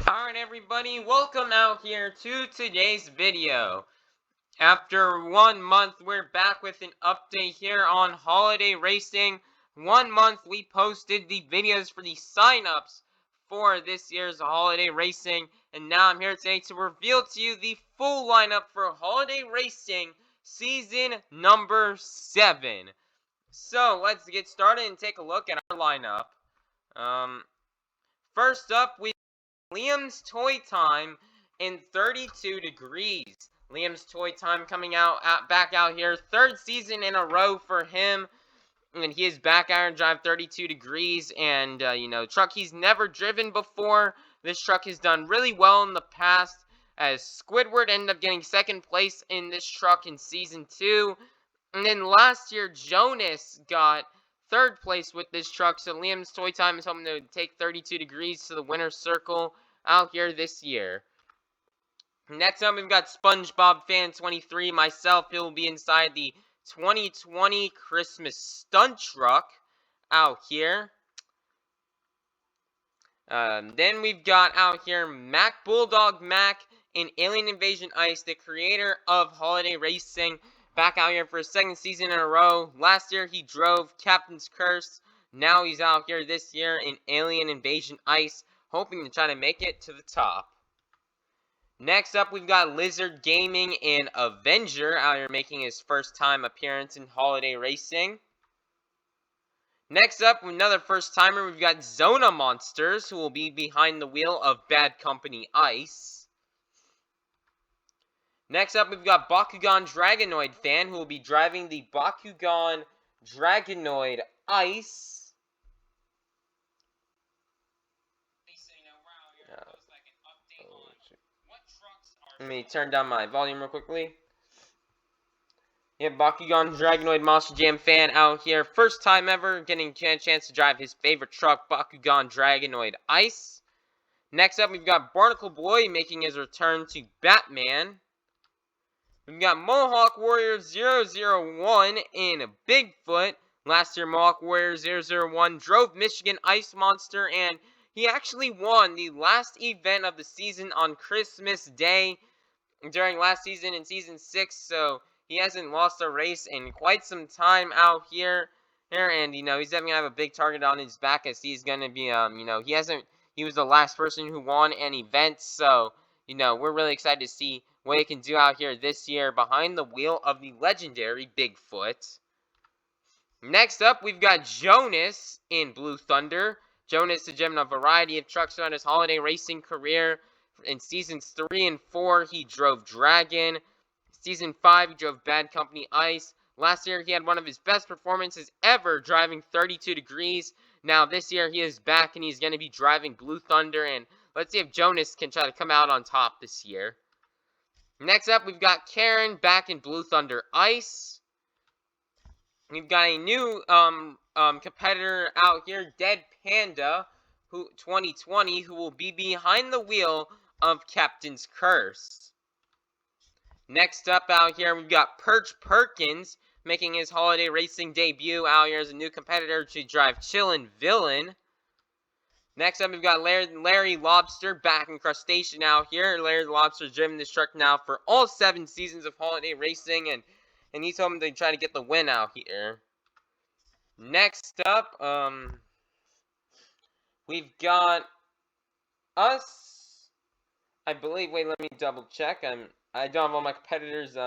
Alright everybody, welcome out here to today's video. After 1 month, we're back with an update here on Holiday Racing. 1 month we posted the videos for the signups for this year's Holiday Racing, and now I'm here today to reveal to you the full lineup for Holiday Racing Season number 7. So, let's get started and take a look at our lineup. First up, we Liam's Toy Time in 32 Degrees. Liam's Toy Time coming back out here. 3rd season in a row for him. And he is back out and drive 32 Degrees. And, truck he's never driven before. This truck has done really well in the past, as Squidward ended up getting 2nd place in this truck in Season 2. And then last year, Jonas got 3rd place with this truck, so Liam's Toy Time is hoping to take 32 Degrees to the winner's circle out here this year. Next up, we've got SpongeBob Fan 23. Myself, he'll be inside the 2020 Christmas stunt truck out here. Then we've got out here Mac Bulldog Mac in Alien Invasion Ice, the creator of Holiday Racing, back out here for his 2nd season in a row. Last year he drove Captain's Curse. Now he's out here this year in Alien Invasion Ice, hoping to try to make it to the top. Next up, we've got Lizard Gaming in Avenger out here making his 1st time appearance in Holiday Racing. Next up, another 1st-timer, we've got Zona Monsters, who will be behind the wheel of Bad Company Ice. Next up, we've got Bakugan Dragonoid Fan, who will be driving the Bakugan Dragonoid Ice. Let me turn down my volume real quickly. Yeah, Bakugan Dragonoid Monster Jam Fan out here. 1st time ever getting a chance to drive his favorite truck, Bakugan Dragonoid Ice. Next up, we've got Barnacle Boy making his return to Batman. We've got Mohawk Warrior 001 in Bigfoot. Last year, Mohawk Warrior 001 drove Michigan Ice Monster, and he actually won the last event of the season on Christmas Day during last season in Season 6, so he hasn't lost a race in quite some time out here. And, he's definitely going to have a big target on his back, as he's going to be, he was the last person who won an event, so, we're really excited to see what he can do out here this year behind the wheel of the legendary Bigfoot. Next up, we've got Jonas in Blue Thunder. Jonas has driven a variety of trucks throughout his Holiday Racing career. In Seasons 3 and 4, he drove Dragon. Season 5, he drove Bad Company Ice. Last year, he had one of his best performances ever, driving 32 Degrees. Now, this year, he is back, and he's going to be driving Blue Thunder, and let's see if Jonas can try to come out on top this year. Next up, we've got Karen back in Blue Thunder Ice. We've got a new competitor out here, Dead Panda, 2020, who will be behind the wheel of Captain's Curse. Next up out here, we've got Perch Perkins making his Holiday Racing debut out here as a new competitor to drive Chillin' Villain. Next up, we've got Larry Lobster back in Crustacean out here. Larry Lobster's driven this truck now for all 7 seasons of Holiday Racing, and he's hoping to try to get the win out here. Next up, we've got us. I believe. Wait, let me double check. I don't have all my competitors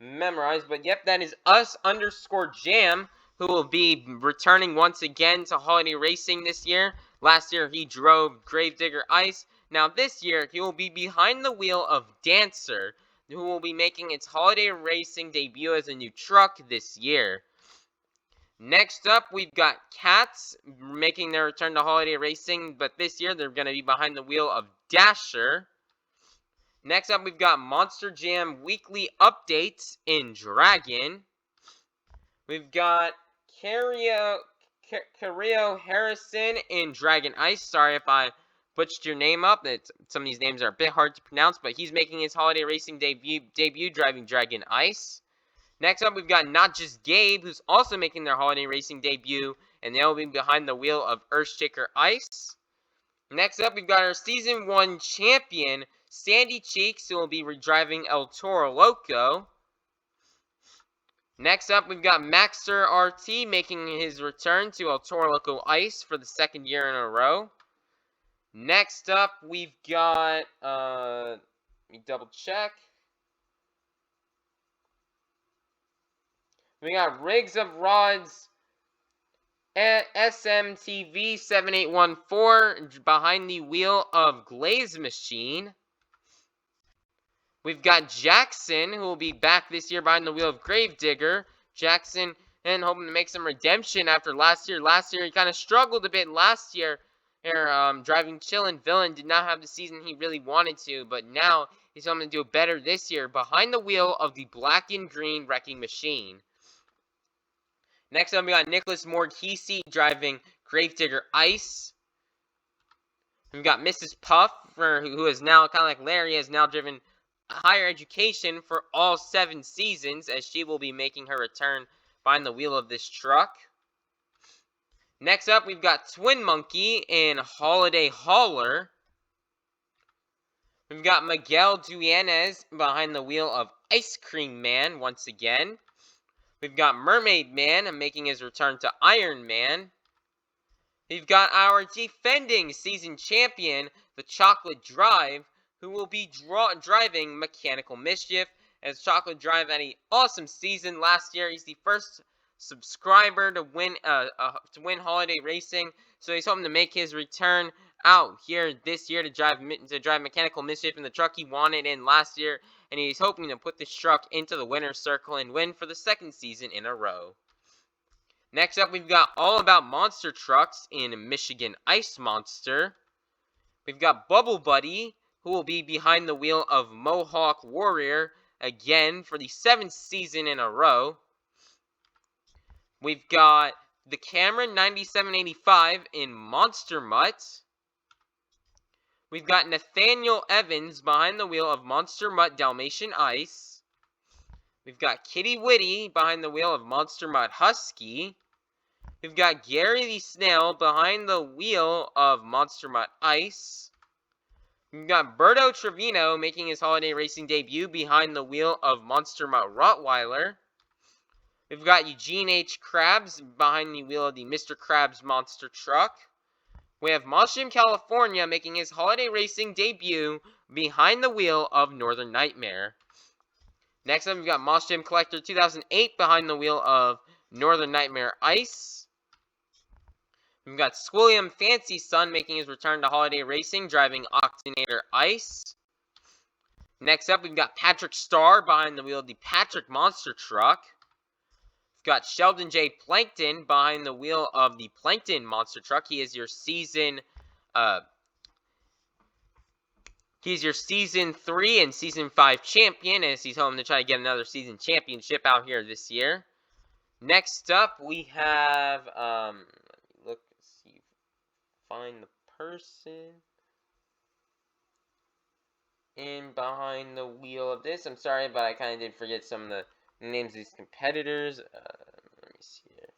memorized, but yep, that is us_Jam, who will be returning once again to Holiday Racing this year. Last year, he drove Gravedigger Ice. Now, this year, he will be behind the wheel of Dancer, who will be making its Holiday Racing debut as a new truck this year. Next up, we've got Cats making their return to Holiday Racing, but this year, they're going to be behind the wheel of Dasher. Next up, we've got Monster Jam weekly updates in Dragon. We've got Cario Harrison in Dragon Ice. Sorry if I butchered your name up. Some of these names are a bit hard to pronounce, but he's making his Holiday Racing debut driving Dragon Ice. Next up, we've got Not Just Gabe, who's also making their holiday racing debut, and they'll be behind the wheel of Earthshaker Ice. Next up, we've got our Season 1 champion, Sandy Cheeks, who will be driving El Toro Loco. Next up, we've got Maxer RT making his return to El Toro Loco Ice for the second year in a row. Next up, we've got, let me double check. We got Rigs of Rods SMTV 7814 behind the wheel of Glaze Machine. We've got Jackson, who will be back this year behind the wheel of Gravedigger. Jackson and hoping to make some redemption after last year. Last year, he kind of struggled a bit last year. Driving Chillin' Villain did not have the season he really wanted to, but now he's hoping to do better this year behind the wheel of the Black and Green Wrecking Machine. Next up, we got Nicholas Morghese driving Gravedigger Ice. We've got Mrs. Puff, who is now kind of like Larry, has now driven Higher Education for all 7 seasons, as she will be making her return behind the wheel of this truck. Next up, we've got Twin Monkey in Holiday Hauler. We've got Miguel Dueñas behind the wheel of Ice Cream Man once again. We've got Mermaid Man making his return to Iron Man. We've got our defending season champion, the Chocolate Drive, who will be driving Mechanical Mischief, as Chocolate Drive had an awesome season last year. He's the first subscriber to win holiday racing, so he's hoping to make his return out here this year to drive Mechanical Mischief in the truck he wanted in last year, and he's hoping to put this truck into the winner's circle and win for the second season in a row. Next up, we've got All About Monster Trucks in Michigan Ice Monster. We've got Bubble Buddy, who will be behind the wheel of Mohawk Warrior again for the 7th season in a row. We've got the Cameron 9785 in Monster Mutt. We've got Nathaniel Evans behind the wheel of Monster Mutt Dalmatian Ice. We've got Kitty Witty behind the wheel of Monster Mutt Husky. We've got Gary the Snail behind the wheel of Monster Mutt Ice. We've got Berto Trevino making his holiday racing debut behind the wheel of Monster Mutt Rottweiler. We've got Eugene H. Krabs behind the wheel of the Mr. Krabs Monster Truck. We have Mushroom California making his holiday racing debut behind the wheel of Northern Nightmare. Next up, we've got Mushroom Collector 2008 behind the wheel of Northern Nightmare Ice. We've got Squilliam Fancy Sun making his return to holiday racing, driving Octanator Ice. Next up, we've got Patrick Starr behind the wheel of the Patrick Monster Truck. We've got Sheldon J. Plankton behind the wheel of the Plankton Monster Truck. He is your season 3 and season 5 champion, as he's hoping to try to get another season championship out here this year. Next up, we have let me look, see, find the person in behind the wheel of this. I'm sorry, but I kind of did forget some of the names of these competitors. Let me see here.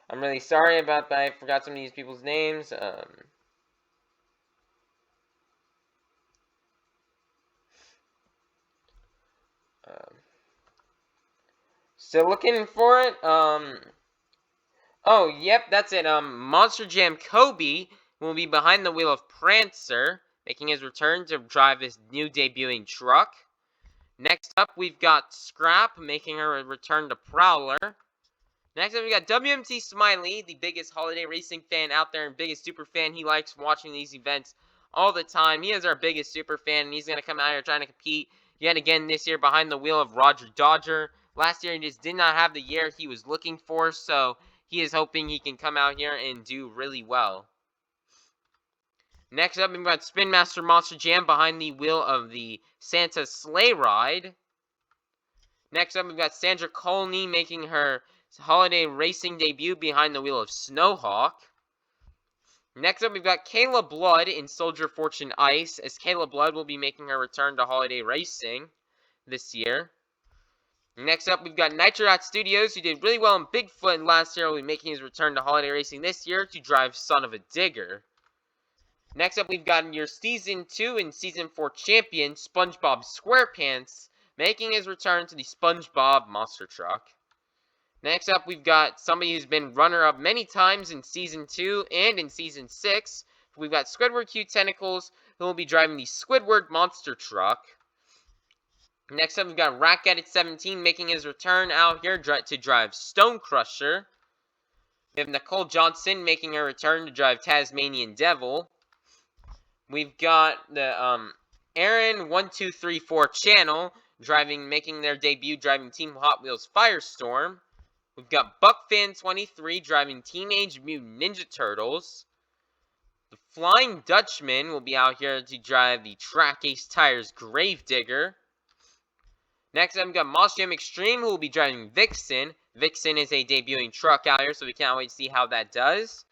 I'm really sorry about that. I forgot some of these people's names. Still looking for it. Oh, yep, that's it. Monster Jam Kobe will be behind the wheel of Prancer, making his return to drive his new debuting truck. Next up, we've got Scrap making her return to Prowler. Next up, we got WMT Smiley, the biggest holiday racing fan out there and biggest super fan. He likes watching these events all the time. He is our biggest super fan, and he's going to come out here trying to compete yet again this year behind the wheel of Roger Dodger. Last year, he just did not have the year he was looking for, so he is hoping he can come out here and do really well. Next up, we've got Spin Master Monster Jam behind the wheel of the Santa Sleigh Ride. Next up, we've got Sandra Colney making her holiday racing debut behind the wheel of Snowhawk. Next up, we've got Kayla Blood in Soldier Fortune Ice, as Kayla Blood will be making her return to Holiday Racing this year. Next up, we've got Nitronaut Studios, who did really well in Bigfoot last year, will be making his return to Holiday Racing this year to drive Son of a Digger. Next up, we've got your Season 2 and Season 4 champion, SpongeBob SquarePants, making his return to the SpongeBob Monster Truck. Next up, we've got somebody who's been runner-up many times in Season 2 and in Season 6. We've got Squidward Q Tentacles, who will be driving the Squidward Monster Truck. Next up, we've got Ratgadget 17 making his return out here to drive Stone Crusher. We have Nicole Johnson making her return to drive Tasmanian Devil. We've got the Aaron1234 channel making their debut driving Team Hot Wheels Firestorm. We've got BuckFan23 driving Teenage Mutant Ninja Turtles. The Flying Dutchman will be out here to drive the Track Ace Tires Gravedigger. Next up, we've got Moss Jam Extreme, who will be driving Vixen. Vixen is a debuting truck out here, so we can't wait to see how that does.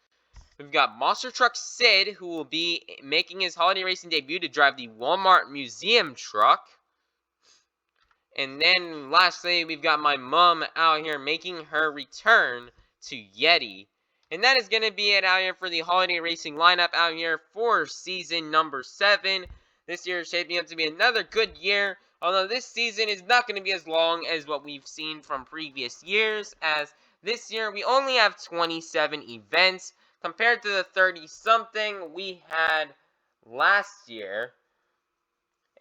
We've got Monster Truck Sid, who will be making his holiday racing debut to drive the Walmart Museum Truck. And then, lastly, we've got my mom out here making her return to Yeti. And that is going to be it out here for the holiday racing lineup out here for season number 7. This year is shaping up to be another good year, although this season is not going to be as long as what we've seen from previous years, as this year we only have 27 events compared to the 30-something we had last year.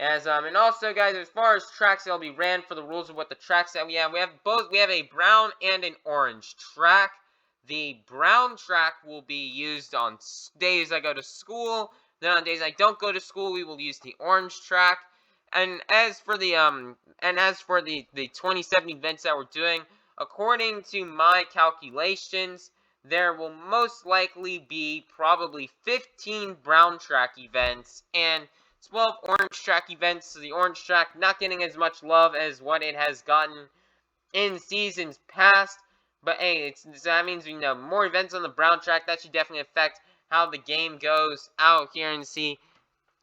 And also, guys, as far as tracks that'll be ran for the rules of what the tracks that we have a brown and an orange track. The brown track will be used on days I go to school. Then on days I don't go to school, we will use the orange track. And as for the 27 events that we're doing, according to my calculations, there will most likely be probably 15 brown track events and 12 orange track events. So the orange track not getting as much love as what it has gotten in seasons past. But hey, that means more events on the brown track. That should definitely affect how the game goes out here, and see,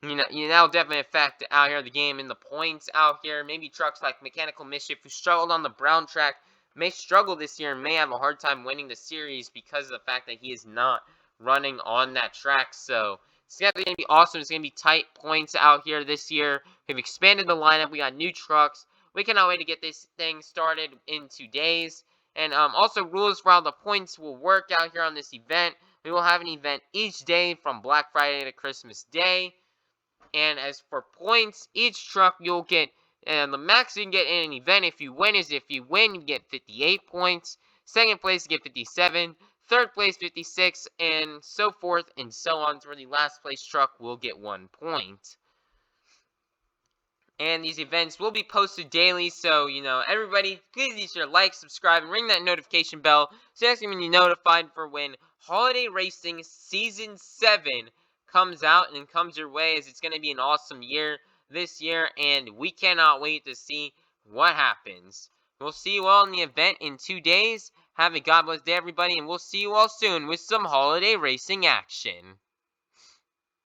that'll definitely affect out here the game and the points out here. Maybe trucks like Mechanical Mischief, who struggled on the brown track, may struggle this year and may have a hard time winning the series because of the fact that he is not running on that track. So it's going to be awesome. It's going to be tight points out here this year. We've expanded the lineup. We got new trucks. We cannot wait to get this thing started in 2 days. And also rules for how the points will work out here on this event. We will have an event each day from Black Friday to Christmas Day. And as for points, each truck you'll get, and the max you can get in an event if you win is, if you win, you get 58 points. Second place, you get 57. Third place, 56, and so forth and so on, where the last place truck will get 1 point. And these events will be posted daily, so, everybody, please be sure to like, subscribe, and ring that notification bell so you can be notified for when Holiday Racing Season 7 comes out and comes your way, as it's going to be an awesome year this year, and we cannot wait to see what happens. We'll see you all in the event in 2 days. Have a God bless day, everybody, and we'll see you all soon with some holiday racing action.